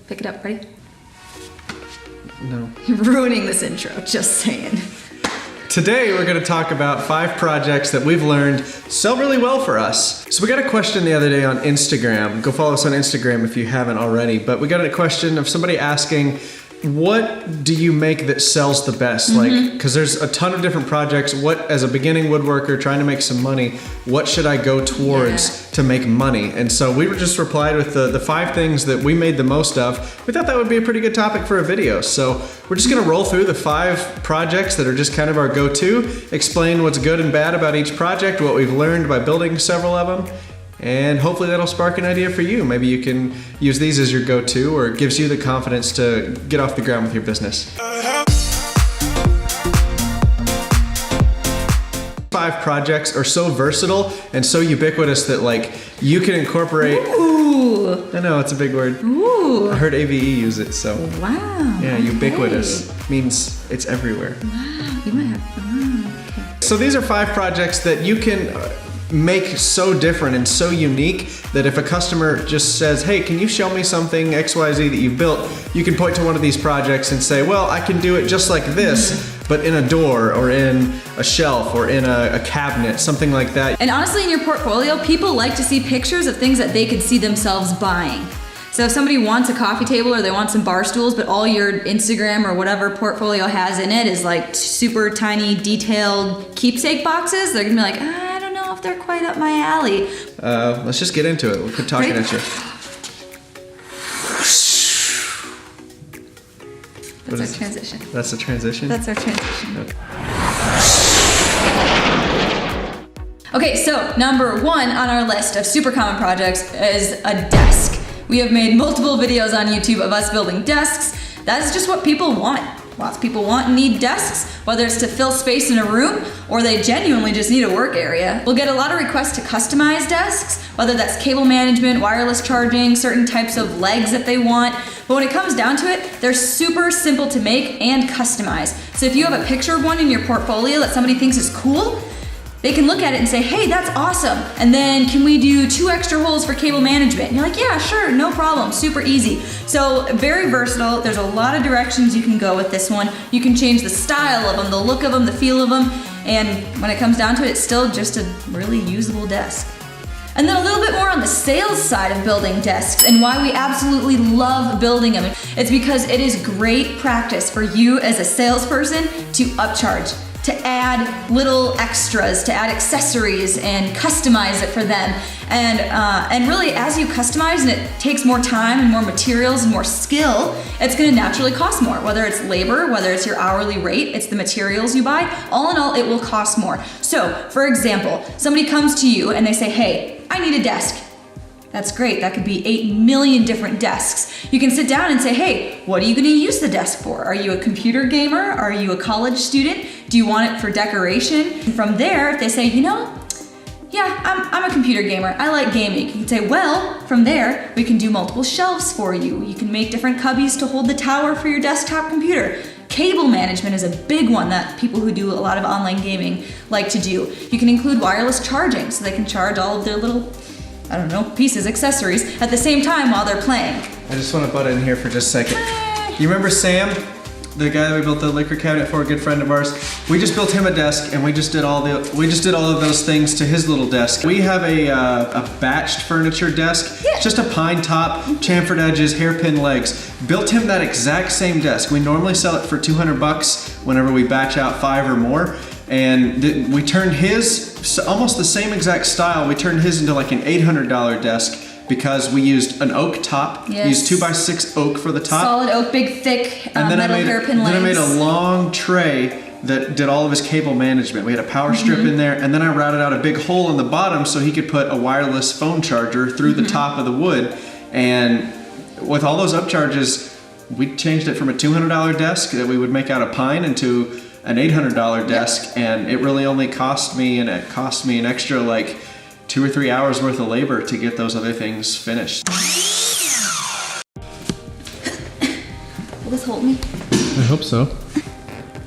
Pick it up, ready? No. You're ruining this intro, just saying. Today we're going to talk about 5 projects that we've learned sell really well for us. So we got a question the other day on Instagram. Go follow us on Instagram if you haven't already. But we got a question of somebody asking, what do you make that sells the best? Like, because there's a ton of different projects. What, as a beginning woodworker trying to make some money, what should I go towards to make money? And so we were just replied with the 5 things that we made the most of. We thought that would be a pretty good topic for a video. So we're just gonna roll through the 5 projects that are just kind of our go-to, explain what's good and bad about each project, what we've learned by building several of them, and hopefully that'll spark an idea for you. Maybe you can use these as your go-to, or it gives you the confidence to get off the ground with your business. 5 projects are so versatile and so ubiquitous that like you can incorporate. Ooh. I know, it's a big word. Ooh. I heard AVE use it, so. Wow. Yeah, ubiquitous Okay. means it's everywhere. Wow, you might have, okay. So these are 5 projects that you can make so different and so unique that if a customer just says, hey, can you show me something XYZ that you've built, you can point to one of these projects and say, well, I can do it just like this, but in a door or in a shelf or in a cabinet, something like that. And honestly, in your portfolio, people like to see pictures of things that they could see themselves buying. So if somebody wants a coffee table or they want some bar stools, but all your Instagram or whatever portfolio has in it is like super tiny, detailed keepsake boxes, they're gonna be like, I don't know if they're quite up my alley. Let's just get into it. We'll quit talking at you. That's our transition. That's the transition? That's our transition. Okay. Okay, so number 1 on our list of super common projects is a desk. We have made multiple videos on YouTube of us building desks. That is just what people want. Lots of people want and need desks, whether it's to fill space in a room or they genuinely just need a work area. We'll get a lot of requests to customize desks, whether that's cable management, wireless charging, certain types of legs that they want. But when it comes down to it, they're super simple to make and customize. So if you have a picture of one in your portfolio that somebody thinks is cool, they can look at it and say, hey, that's awesome. And then can we do 2 extra holes for cable management? And you're like, yeah, sure, no problem, super easy. So very versatile. There's a lot of directions you can go with this one. You can change the style of them, the look of them, the feel of them. And when it comes down to it, it's still just a really usable desk. And then a little bit more on the sales side of building desks and why we absolutely love building them. It's because it is great practice for you as a salesperson to upcharge, to add little extras, to add accessories and customize it for them. And really, as you customize and it takes more time and more materials and more skill, it's gonna naturally cost more. Whether it's labor, whether it's your hourly rate, it's the materials you buy, all in all, it will cost more. So, for example, somebody comes to you and they say, hey, I need a desk. That's great, that could be 8 million different desks. You can sit down and say, hey, what are you gonna use the desk for? Are you a computer gamer? Are you a college student? Do you want it for decoration? And from there, if they say, you know, yeah, I'm a computer gamer, I like gaming. You can say, well, from there, we can do multiple shelves for you. You can make different cubbies to hold the tower for your desktop computer. Cable management is a big one that people who do a lot of online gaming like to do. You can include wireless charging so they can charge all of their little, I don't know, pieces, accessories at the same time while they're playing. I just want to butt in here for just a second. You remember Sam? The guy that we built the liquor cabinet for, a good friend of ours. We just built him a desk, and we just did all of those things to his little desk. We have a batched furniture desk. Yeah. Just a pine top, chamfered edges, hairpin legs. Built him that exact same desk. We normally sell it for $200 whenever we batch out 5 or more. And we turned his, almost the same exact style, we turned his into like an $800 desk because we used an oak top. Yes. Used 2x6 oak for the top. Solid oak, big, thick, And then metal hairpin legs. Then I made a long tray that did all of his cable management. We had a power strip in there, and then I routed out a big hole in the bottom so he could put a wireless phone charger through the top of the wood. And with all those upcharges, we changed it from a $200 desk that we would make out of pine into an $800 desk, and it really only cost me an extra like 2 or 3 hours worth of labor to get those other things finished. Will this hold me? I hope so.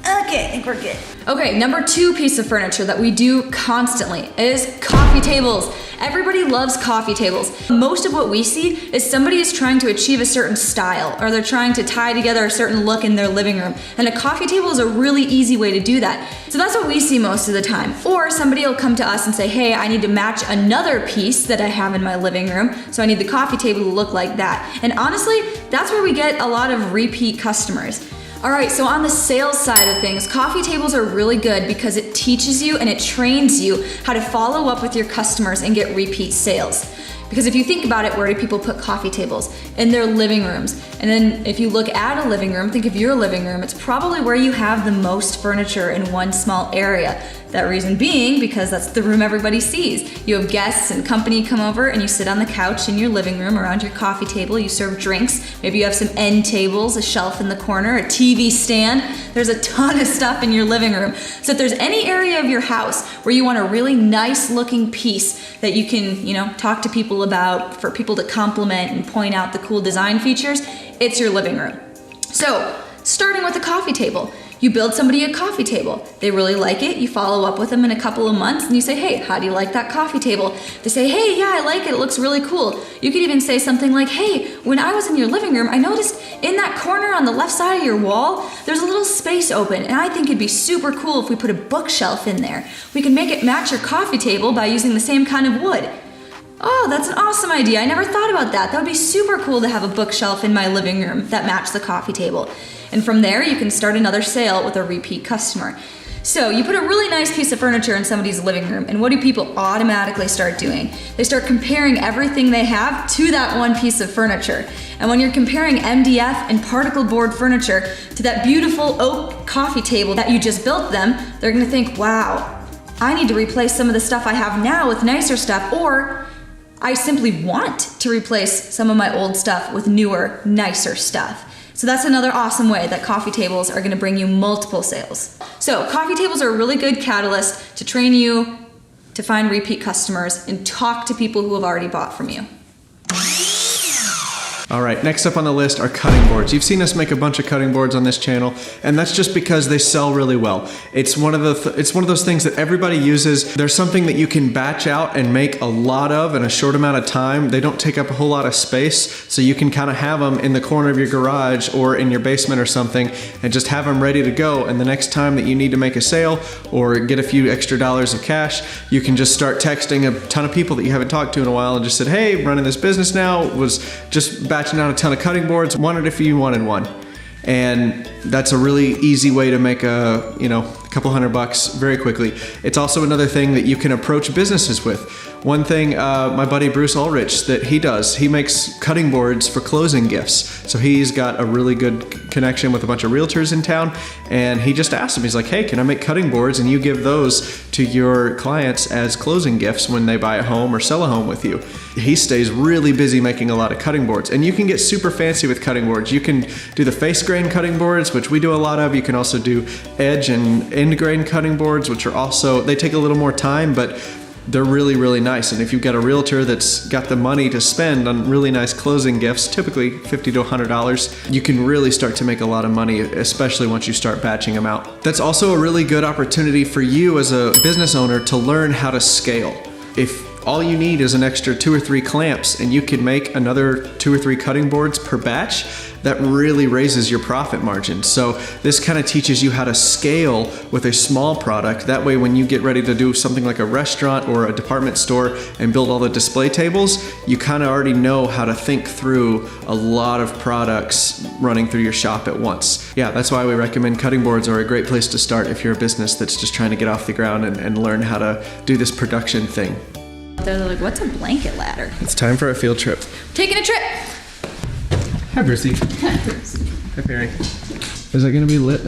Okay. it. I think we're good. Okay, number 2 piece of furniture that we do constantly is coffee tables. Everybody loves coffee tables. Most of what we see is somebody is trying to achieve a certain style, or they're trying to tie together a certain look in their living room. And a coffee table is a really easy way to do that. So that's what we see most of the time. Or somebody will come to us and say, hey, I need to match another piece that I have in my living room, so I need the coffee table to look like that. And honestly, that's where we get a lot of repeat customers. All right, so on the sales side of things, coffee tables are really good because it teaches you and it trains you how to follow up with your customers and get repeat sales. Because if you think about it, where do people put coffee tables? In their living rooms. And then if you look at a living room, think of your living room, it's probably where you have the most furniture in one small area. That reason being because that's the room everybody sees. You have guests and company come over and you sit on the couch in your living room around your coffee table, you serve drinks, maybe you have some end tables, a shelf in the corner, a TV stand. There's a ton of stuff in your living room. So if there's any area of your house where you want a really nice looking piece that you can, talk to people about, for people to compliment and point out the cool design features, it's your living room. So, starting with a coffee table. You build somebody a coffee table. They really like it. You follow up with them in a couple of months and you say, hey, how do you like that coffee table? They say, hey, yeah, I like it. It looks really cool. You could even say something like, hey, when I was in your living room, I noticed in that corner on the left side of your wall, there's a little space open. And I think it'd be super cool if we put a bookshelf in there. We can make it match your coffee table by using the same kind of wood. Oh, that's an awesome idea. I never thought about that. That would be super cool to have a bookshelf in my living room that matched the coffee table. And from there, you can start another sale with a repeat customer. So you put a really nice piece of furniture in somebody's living room, and what do people automatically start doing? They start comparing everything they have to that one piece of furniture. And when you're comparing MDF and particle board furniture to that beautiful oak coffee table that you just built them, they're gonna think, wow, I need to replace some of the stuff I have now with nicer stuff, or I simply want to replace some of my old stuff with newer, nicer stuff. So that's another awesome way that coffee tables are gonna bring you multiple sales. So coffee tables are a really good catalyst to train you to find repeat customers and talk to people who have already bought from you. All right, next up on the list are cutting boards. You've seen us make a bunch of cutting boards on this channel, and that's just because they sell really well. It's one of those things that everybody uses. There's something that you can batch out and make a lot of in a short amount of time. They don't take up a whole lot of space, so you can kind of have them in the corner of your garage or in your basement or something and just have them ready to go. And the next time that you need to make a sale or get a few extra dollars of cash, you can just start texting a ton of people that you haven't talked to in a while and just said, hey, running this business now, was just batching out a ton of cutting boards, wondered if you wanted one. And that's a really easy way to make a couple $100 very quickly. It's also another thing that you can approach businesses with. One thing my buddy Bruce Ulrich that he does, he makes cutting boards for closing gifts. So he's got a really good connection with a bunch of realtors in town, and he just asked him, he's like, hey, can I make cutting boards and you give those to your clients as closing gifts when they buy a home or sell a home with you? He stays really busy making a lot of cutting boards, and you can get super fancy with cutting boards. You can do the face grain cutting boards, which we do a lot of. You can also do edge and end grain cutting boards, which are also, they take a little more time, but they're really, really nice. And if you've got a realtor that's got the money to spend on really nice closing gifts, typically $50 to $100, you can really start to make a lot of money, especially once you start batching them out. That's also a really good opportunity for you as a business owner to learn how to scale. If all you need is an extra 2 or 3 clamps and you can make another 2 or 3 cutting boards per batch, that really raises your profit margin. So this kind of teaches you how to scale with a small product. That way when you get ready to do something like a restaurant or a department store and build all the display tables, you kind of already know how to think through a lot of products running through your shop at once. Yeah, that's why we recommend cutting boards are a great place to start if you're a business that's just trying to get off the ground and learn how to do this production thing. They're like, what's a blanket ladder? It's time for a field trip. Taking a trip. Hi, Brucey. Hi, Brucey. Hi, Perry. Is it gonna be lit?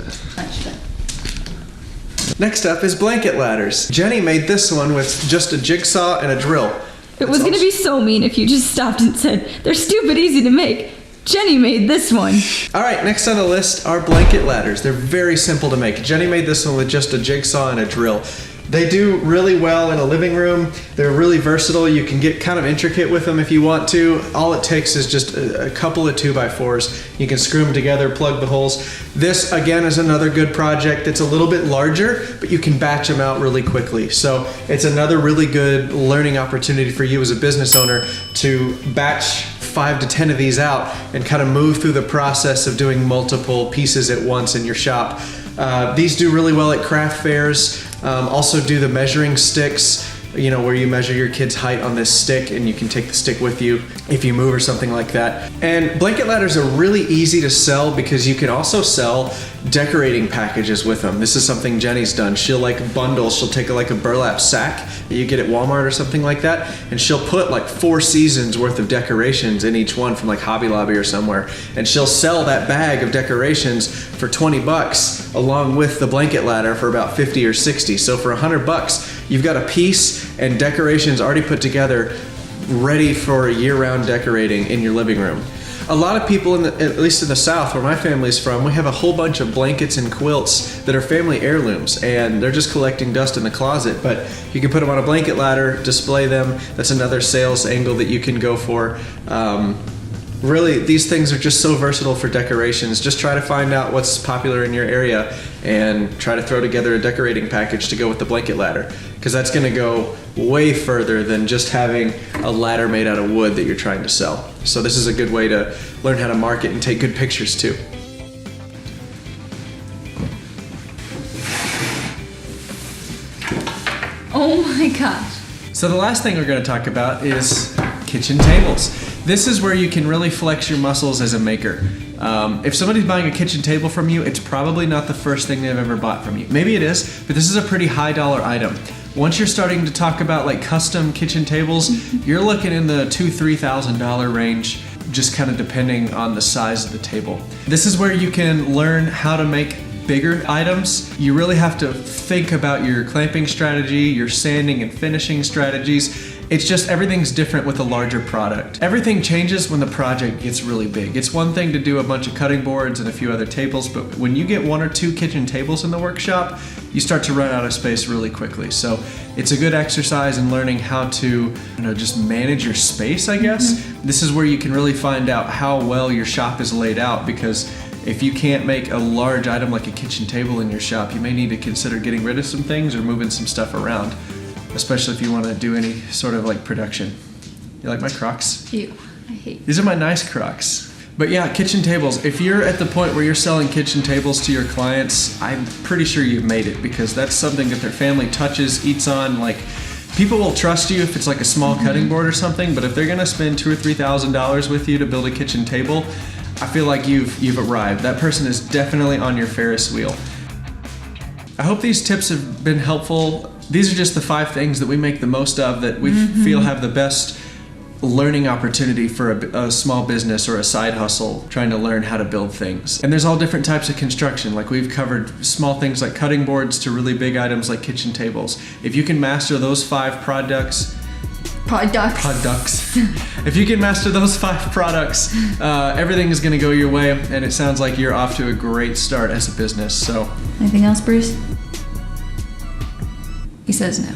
Next up is blanket ladders. Jenny made this one with just a jigsaw and a drill. It was gonna be so mean if you just stopped and said, they're stupid easy to make. Jenny made this one. All right, next on the list are blanket ladders. They're very simple to make. Jenny made this one with just a jigsaw and a drill. They do really well in a living room. They're really versatile. You can get kind of intricate with them if you want to. All it takes is just a couple of 2x4s. You can screw them together, plug the holes. This, again, is another good project. It's a little bit larger, but you can batch them out really quickly. So it's another really good learning opportunity for you as a business owner to batch 5 to 10 of these out and kind of move through the process of doing multiple pieces at once in your shop. These do really well at craft fairs. Also do the measuring sticks, you know, where you measure your kid's height on this stick and you can take the stick with you if you move or something like that. And blanket ladders are really easy to sell because you can also sell decorating packages with them. This is something Jenny's done. She'll like bundle, she'll take like a burlap sack that you get at Walmart or something like that, and she'll put like 4 seasons worth of decorations in each one from like Hobby Lobby or somewhere. And she'll sell that bag of decorations for 20 bucks along with the blanket ladder for about 50 or 60. So for 100 bucks, you've got a piece and decorations already put together, ready for year-round decorating in your living room. A lot of people, at least in the South, where my family's from, we have a whole bunch of blankets and quilts that are family heirlooms, and they're just collecting dust in the closet. But you can put them on a blanket ladder, display them. That's another sales angle that you can go for. Really, these things are just so versatile for decorations. Just try to find out what's popular in your area and try to throw together a decorating package to go with the blanket ladder, because that's going to go way further than just having a ladder made out of wood that you're trying to sell. So this is a good way to learn how to market and take good pictures too. Oh my gosh. So the last thing we're going to talk about is kitchen tables. This is where you can really flex your muscles as a maker. If somebody's buying a kitchen table from you, it's probably not the first thing they've ever bought from you. Maybe it is, but this is a pretty high dollar item. Once you're starting to talk about like custom kitchen tables, you're looking in the $2,000-$3,000 range, just kind of depending on the size of the table. This is where you can learn how to make bigger items. You really have to think about your clamping strategy, your sanding and finishing strategies. It's just everything's different with a larger product. Everything changes when the project gets really big. It's one thing to do a bunch of cutting boards and a few other tables, but when you get 1 or 2 kitchen tables in the workshop, you start to run out of space really quickly. So it's a good exercise in learning how to, just manage your space, I guess. This is where you can really find out how well your shop is laid out, because if you can't make a large item like a kitchen table in your shop, you may need to consider getting rid of some things or moving some stuff around, especially if you want to do any sort of like production. You like my Crocs? Ew, I hate. These are my nice Crocs. But yeah, kitchen tables. If you're at the point where you're selling kitchen tables to your clients, I'm pretty sure you've made it, because that's something that their family touches, eats on. Like, people will trust you if it's like a small cutting board or something, but if they're gonna spend $2,000 or $3,000 with you to build a kitchen table, I feel like you've arrived. That person is definitely on your Ferris wheel. I hope these tips have been helpful. These are just the 5 things that we make the most of, that we feel have the best learning opportunity for a small business or a side hustle trying to learn how to build things. And there's all different types of construction. Like, we've covered small things like cutting boards to really big items like kitchen tables. If you can master those 5 products, if you can master those 5 products, everything is going to go your way, and it sounds like you're off to a great start as a business. So, Anything else, Bruce? He says no.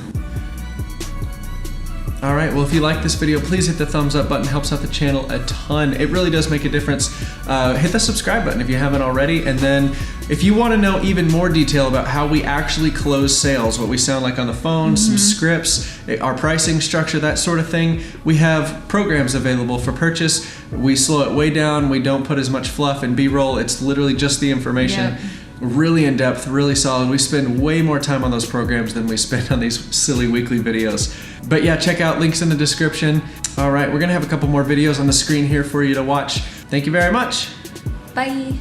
All right, well, if you like this video, please hit the thumbs up button. It helps out the channel a ton. It really does make a difference. Hit the subscribe button if you haven't already. And then if you want to know even more detail about how we actually close sales, what we sound like on the phone, some scripts, our pricing structure, that sort of thing, we have programs available for purchase. We slow it way down. We don't put as much fluff and B-roll. It's literally just the information. Yep. Really in depth, really solid. We spend way more time on those programs than we spend on these silly weekly videos. But yeah, check out links in the description. All right, we're gonna have a couple more videos on the screen here for you to watch. Thank you very much. Bye.